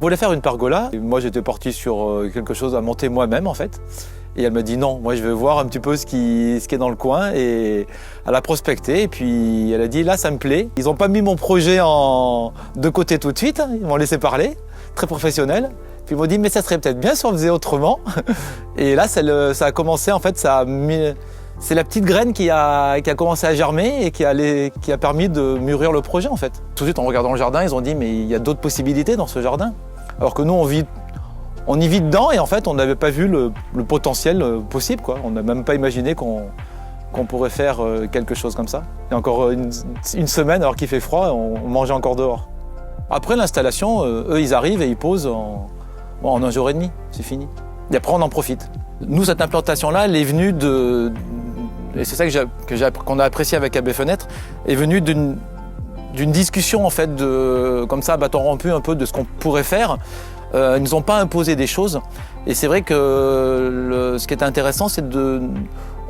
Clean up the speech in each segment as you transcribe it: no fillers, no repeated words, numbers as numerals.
Je voulais faire une pergola. Et moi, j'étais parti sur quelque chose à monter moi-même, en fait. Et elle m'a dit non, moi je vais voir un petit peu ce qui est dans le coin. Et elle a prospecté et puis elle a dit là ça me plaît. Ils n'ont pas mis mon projet de côté tout de suite, ils m'ont laissé parler, très professionnel. Puis ils m'ont dit mais ça serait peut-être bien si on faisait autrement. Et là ça a commencé, en fait c'est la petite graine qui a commencé à germer et qui a permis de mûrir le projet en fait. Tout de suite en regardant le jardin, ils ont dit mais il y a d'autres possibilités dans ce jardin. Alors que nous on y vit dedans et en fait on n'avait pas vu le potentiel possible, quoi. On n'a même pas imaginé qu'on pourrait faire quelque chose comme ça. Et encore une semaine alors qu'il fait froid, on mangeait encore dehors. Après l'installation, eux ils arrivent et ils posent en 1 jour et demi, c'est fini. Et après on en profite. Nous cette implantation-là, elle est venue et c'est ça qu'on a apprécié avec AB Fenêtre, est venue d'une discussion en fait comme ça à bâton rompu un peu de ce qu'on pourrait faire. Ils nous ont pas imposé des choses et c'est vrai que ce qui est intéressant c'est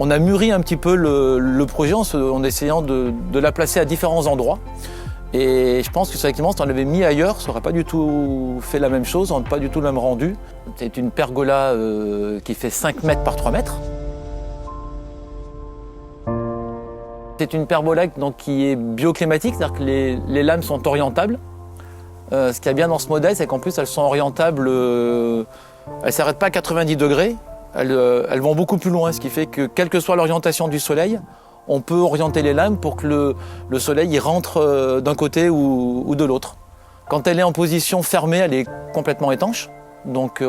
on a mûri un petit peu le projet en essayant de la placer à différents endroits et je pense que effectivement si on l'avait mis ailleurs ça n'aurait pas du tout fait la même chose, on n'a pas du tout le même rendu. C'est une pergola qui fait 5 mètres par 3 mètres. C'est une pergola donc, qui est bioclimatique, c'est-à-dire que les lames sont orientables. Ce qu'il y a bien dans ce modèle, c'est qu'en plus elles sont orientables, elles ne s'arrêtent pas à 90 degrés, elles vont beaucoup plus loin, ce qui fait que quelle que soit l'orientation du soleil, on peut orienter les lames pour que le soleil y rentre d'un côté ou de l'autre. Quand elle est en position fermée, elle est complètement étanche, donc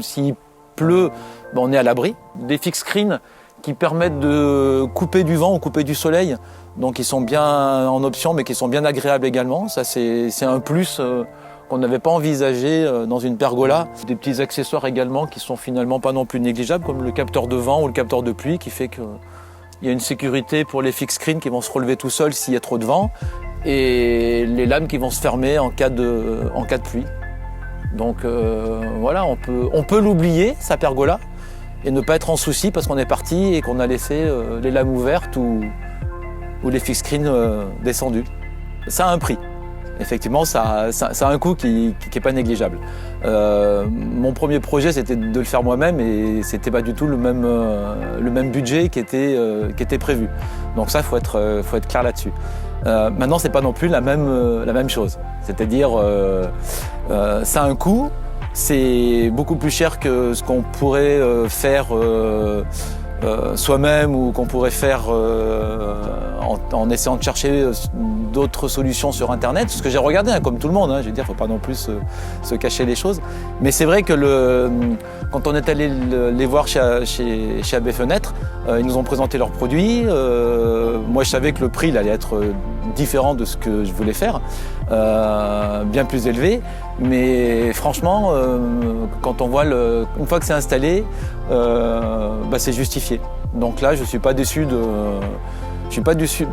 s'il pleut, on est à l'abri. Des fixed screens qui permettent de couper du vent ou couper du soleil, donc ils sont bien en option mais qui sont bien agréables également. Ça c'est un plus qu'on n'avait pas envisagé dans une pergola. Des petits accessoires également qui sont finalement pas non plus négligeables comme le capteur de vent ou le capteur de pluie qui fait qu'il y a une sécurité pour les fixed screens qui vont se relever tout seuls s'il y a trop de vent et les lames qui vont se fermer en cas de pluie. Donc voilà, on peut l'oublier, sa pergola, et ne pas être en souci parce qu'on est parti et qu'on a laissé les lames ouvertes ou les fixed screens descendus. Ça a un prix. Effectivement, ça a un coût qui n'est pas négligeable. Mon premier projet, c'était de le faire moi-même et c'était pas du tout le même budget qui était prévu. Donc ça, faut être clair là-dessus. Maintenant, c'est pas non plus la même chose. C'est-à-dire, ça a un coût. C'est beaucoup plus cher que ce qu'on pourrait faire soi-même ou qu'on pourrait faire en essayant de chercher d'autres solutions sur Internet. Ce que j'ai regardé, comme tout le monde, je veux dire, faut pas non plus se cacher les choses. Mais c'est vrai que quand on est allé les voir chez AB Fenêtre, ils nous ont présenté leurs produits. Moi, je savais que le prix il allait être différent de ce que je voulais faire, bien plus élevé. Mais franchement, quand on voit une fois que c'est installé, c'est justifié. Donc là, je suis pas déçu je suis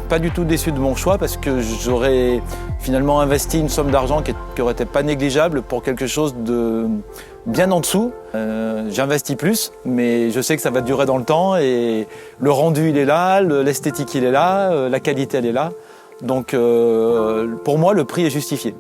pas du tout déçu de mon choix parce que j'aurais finalement investi une somme d'argent qui aurait été pas négligeable pour quelque chose de bien en dessous. J'investis plus, mais je sais que ça va durer dans le temps et le rendu il est là, l'esthétique il est là, la qualité elle est là. Donc pour moi, le prix est justifié.